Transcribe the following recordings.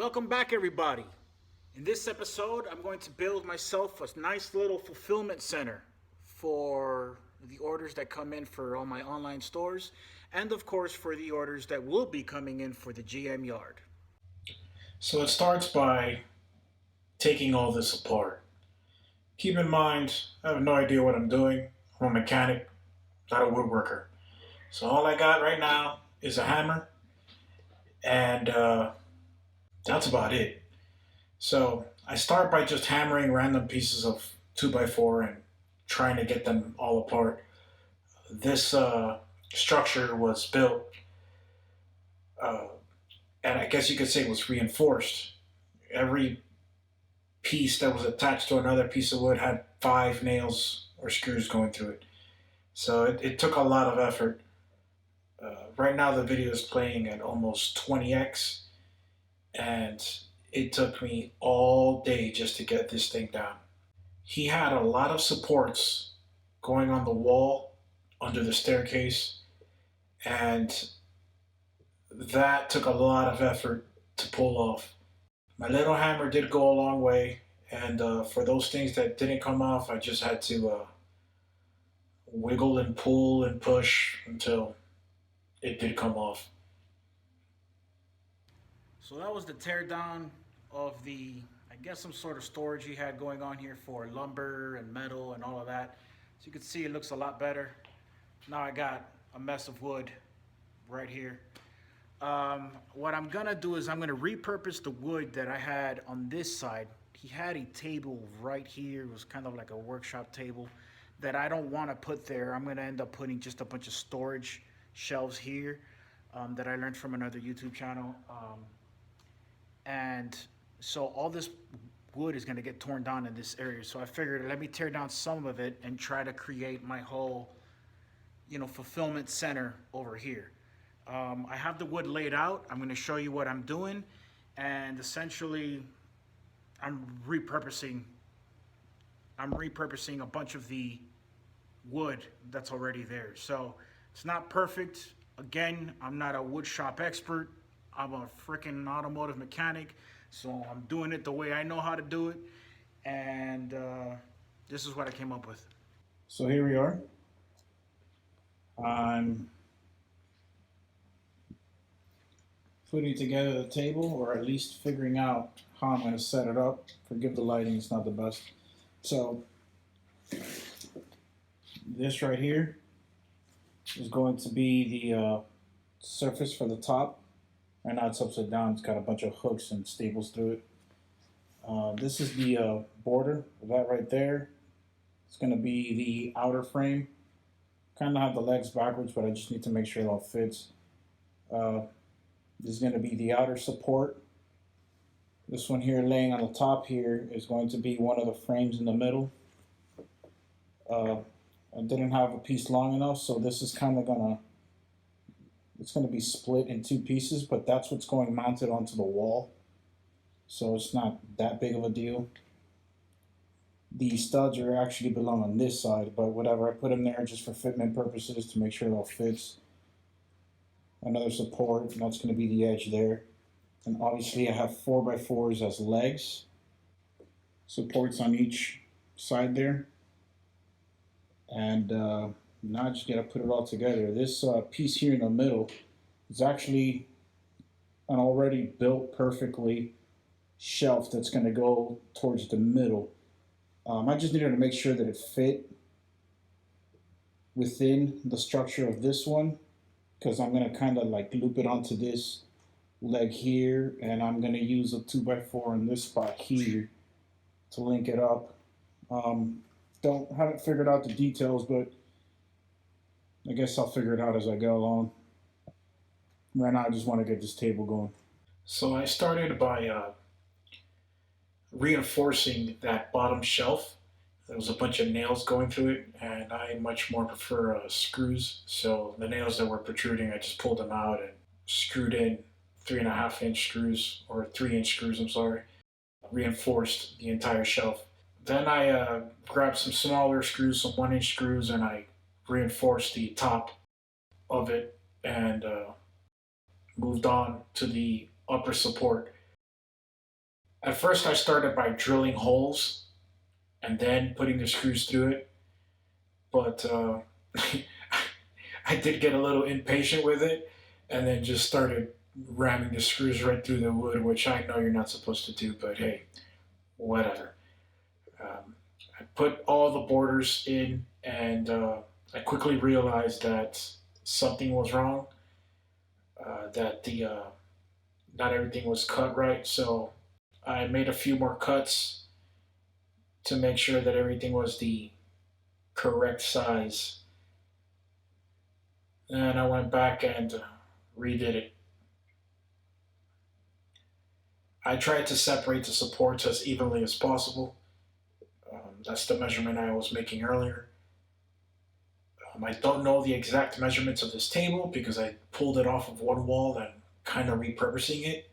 Welcome back, everybody. In this episode, I'm going to build myself a nice little fulfillment center for the orders that come in for all my online stores, and of course for the orders that will be coming in for the GM yard. So it starts by taking all this apart. Keep in mind, I have no idea what I'm doing. I'm a mechanic, not a woodworker. So all I got right now is a hammer, and that's about it. So I start by just hammering random pieces of 2x4 and trying to get them all apart. This structure was built, uh, and I guess you could say it was reinforced. Every piece that was attached to another piece of wood had 5 nails or screws going through it. So it took a lot of effort. Right now the video is playing at almost 20x, and it took me all day just to get this thing down. He had a lot of supports going on the wall under the staircase, and that took a lot of effort to pull off. My little hammer did go a long way, and for those things that didn't come off, I just had to wiggle and pull and push until it did come off. So that was the teardown of I guess some sort of storage he had going on here for lumber and metal and all of that. So you can see it looks a lot better. Now I got a mess of wood right here. What I'm gonna do is I'm gonna repurpose the wood that I had on this side. He had a table right here. It was kind of like a workshop table that I don't want to put there. I'm gonna end up putting just a bunch of storage shelves here that I learned from another YouTube channel. And so all this wood is gonna get torn down in this area. So I figured let me tear down some of it and try to create my whole, fulfillment center over here. I have the wood laid out. I'm going to show you what I'm doing, and essentially, I'm repurposing. I'm repurposing a bunch of the wood that's already there. So it's not perfect. Again, I'm not a wood shop expert. I'm a freaking automotive mechanic, so I'm doing it the way I know how to do it, and this is what I came up with. So here we are. I'm putting together the table, or at least figuring out how I'm going to set it up. Forgive the lighting, it's not the best. So this right here is going to be the surface for the top. Right now it's upside down. It's got a bunch of hooks and staples through it. This is the border. That right there. It's going to be the outer frame. Kind of have the legs backwards, but I just need to make sure it all fits. This is going to be the outer support. This one here laying on the top here is going to be one of the frames in the middle. I didn't have a piece long enough, so this is kind of it's going to be split in 2 pieces, but that's what's going mounted onto the wall. So it's not that big of a deal. The studs are actually belong on this side, but whatever, I put them there just for fitment purposes to make sure it all fits. Another support, and that's going to be the edge there. And obviously I have 4x4s as legs. Supports on each side there. And now I just got to put it all together. This piece here in the middle is actually an already built perfectly shelf that's going to go towards the middle. I just needed to make sure that it fit within the structure of this one, because I'm going to kind of like loop it onto this leg here, and I'm going to use a 2x4 in this spot here to link it up. Haven't figured out the details, but I guess I'll figure it out as I go along. Right now I just want to get this table going. So I started by reinforcing that bottom shelf. There was a bunch of nails going through it, and I much more prefer screws. So the nails that were protruding, I just pulled them out and screwed in 3.5-inch screws, or 3-inch screws, I'm sorry. Reinforced the entire shelf. Then I grabbed some smaller screws, some 1-inch screws, and I reinforced the top of it and moved on to the upper support. At first, I started by drilling holes and then putting the screws through it, but I did get a little impatient with it and then just started ramming the screws right through the wood, which I know you're not supposed to do, but hey, whatever. I put all the borders in, and I quickly realized that something was wrong, that the not everything was cut right. So I made a few more cuts to make sure that everything was the correct size. And I went back and redid it. I tried to separate the supports as evenly as possible. That's the measurement I was making earlier. I don't know the exact measurements of this table because I pulled it off of one wall and kind of repurposing it.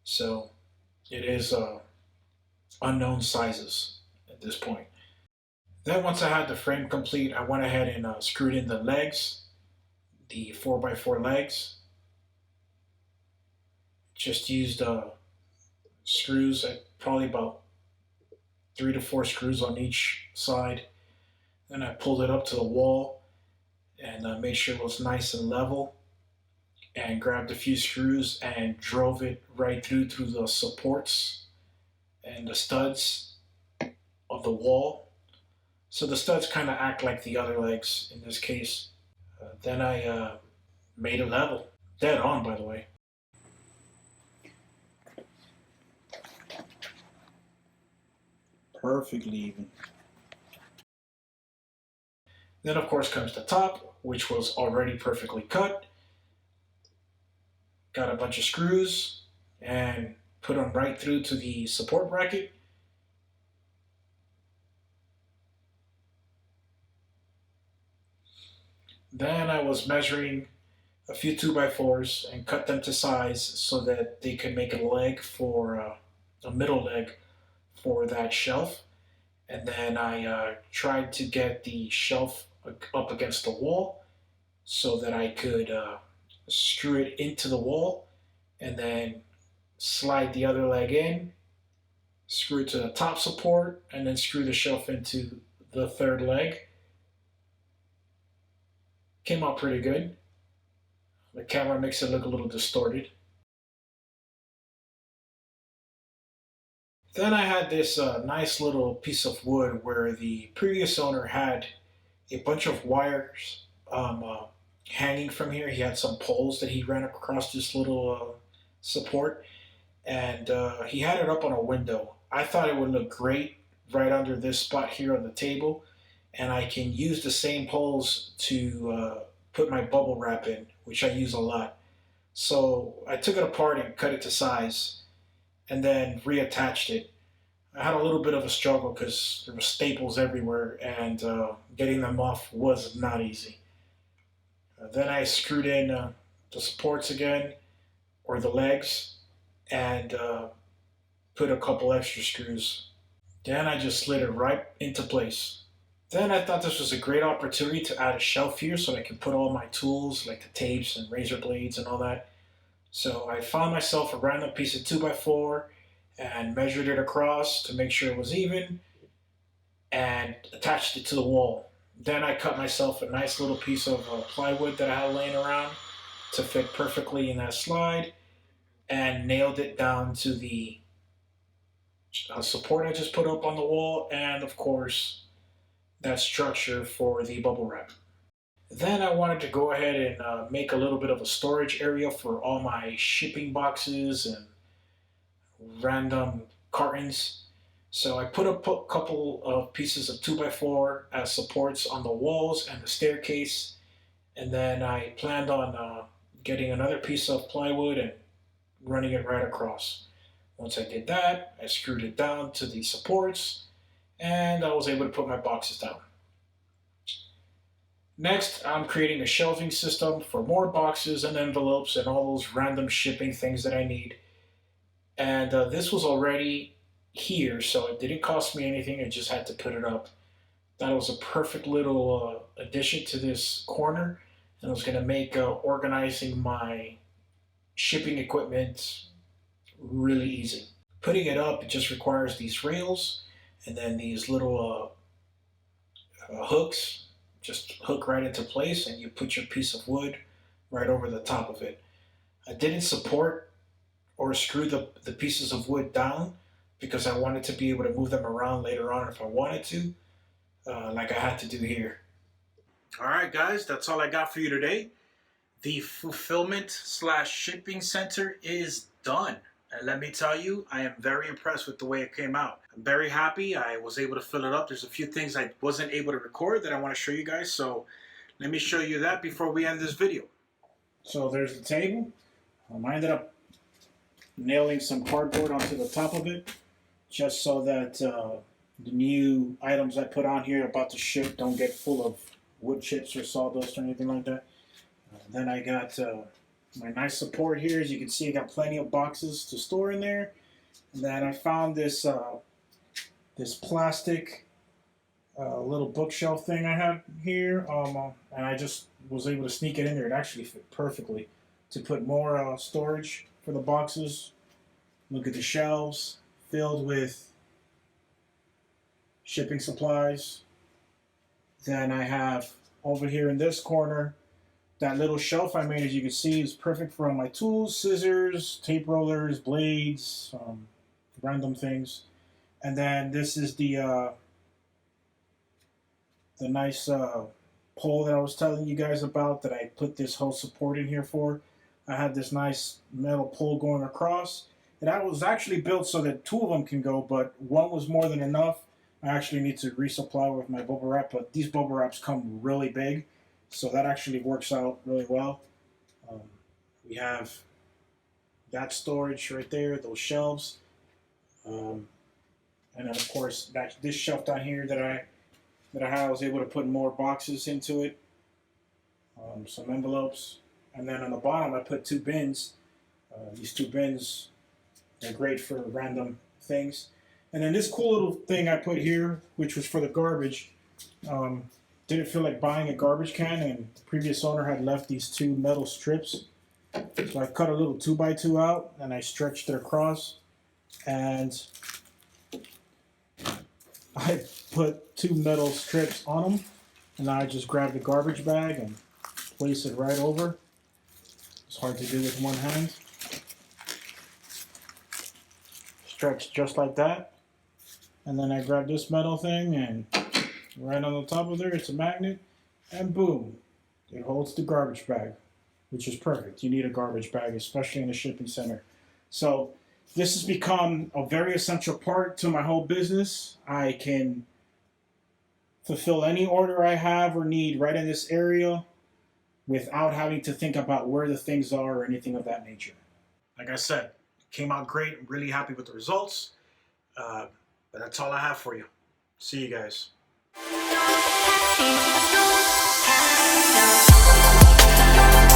So it is unknown sizes at this point. Then once I had the frame complete, I went ahead and screwed in the legs, the 4x4 legs. Just used screws, probably about 3 to 4 screws on each side. Then I pulled it up to the wall and made sure it was nice and level, and grabbed a few screws and drove it right through the supports and the studs of the wall. So the studs kind of act like the other legs in this case. Then I made it level. Dead on, by the way. Perfectly even. Then, of course, comes the top, which was already perfectly cut. Got a bunch of screws and put them right through to the support bracket. Then I was measuring a few 2x4s and cut them to size so that they could make a leg for a middle leg for that shelf. And then I tried to get the shelf up against the wall so that I could screw it into the wall and then slide the other leg in, screw it to the top support, and then screw the shelf into the third leg. Came out pretty good. The camera makes it look a little distorted. Then I had this nice little piece of wood where the previous owner had a bunch of wires hanging from here. He had some poles that he ran across this little support, and he had it up on a window. I thought it would look great right under this spot here on the table, and I can use the same poles to put my bubble wrap in, which I use a lot. So I took it apart and cut it to size, and then reattached it. I had a little bit of a struggle because there were staples everywhere, and getting them off was not easy. Then I screwed in the supports again, or the legs, and put a couple extra screws. Then I just slid it right into place. Then I thought this was a great opportunity to add a shelf here so I can put all my tools like the tapes and razor blades and all that. So I found myself a random piece of 2x4 and measured it across to make sure it was even and attached it to the wall. Then I cut myself a nice little piece of plywood that I had laying around to fit perfectly in that slide and nailed it down to the support I just put up on the wall, and of course that structure for the bubble wrap. Then I wanted to go ahead and make a little bit of a storage area for all my shipping boxes and random cartons. So I put a couple of pieces of 2x4 as supports on the walls and the staircase, and then I planned on getting another piece of plywood and running it right across. Once I did that, I screwed it down to the supports, and I was able to put my boxes down. Next, I'm creating a shelving system for more boxes and envelopes and all those random shipping things that I need. And this was already here, so it didn't cost me anything. I just had to put it up. That was a perfect little addition to this corner, and it was going to make organizing my shipping equipment really easy. Putting it up, it just requires these rails and then these little hooks. Just hook right into place, and you put your piece of wood right over the top of it. I didn't support or screw the pieces of wood down because I wanted to be able to move them around later on if I wanted to, like I had to do here. All right, guys, that's all I got for you today. The fulfillment slash shipping center is done. And let me tell you, I am very impressed with the way it came out. I'm very happy I was able to fill it up. There's a few things I wasn't able to record that I want to show you guys. So let me show you that before we end this video. So there's the table. I ended up nailing some cardboard onto the top of it just so that the new items I put on here about to ship don't get full of wood chips or sawdust or anything like that. Then I got my nice support here. As you can see, I got plenty of boxes to store in there. And then I found this this plastic little bookshelf thing I have here, and I just was able to sneak it in there. It actually fit perfectly to put more storage for the boxes. Look at the shelves filled with shipping supplies. Then I have over here in this corner that little shelf I made, as you can see, is perfect for all my tools, scissors, tape rollers, blades, random things. And then this is the nice pole that I was telling you guys about that I put this whole support in here for. I had this nice metal pole going across. And that was actually built so that two of them can go, but one was more than enough. I actually need to resupply with my bubble wrap, but these bubble wraps come really big. So that actually works out really well. We have that storage right there, those shelves. And then of course this shelf down here that I had, I was able to put more boxes into it. Some envelopes. And then on the bottom I put two bins. These two bins are great for random things. And then this cool little thing I put here, which was for the garbage. Didn't feel like buying a garbage can, and the previous owner had left these two metal strips. So I cut a little 2x2 out and I stretched it across, and I put two metal strips on them, and I just grabbed the garbage bag and place it right over. It's hard to do with one hand. Stretch just like that, and then I grab this metal thing and right on the top of there, it's a magnet, and boom, it holds the garbage bag, which is perfect. You need a garbage bag, especially in a shipping center. So this has become a very essential part to my whole business. I can fulfill any order I have or need right in this area without having to think about where the things are or anything of that nature. Like I said, it came out great. I'm really happy with the results. But that's all I have for you. See you guys. Thank you.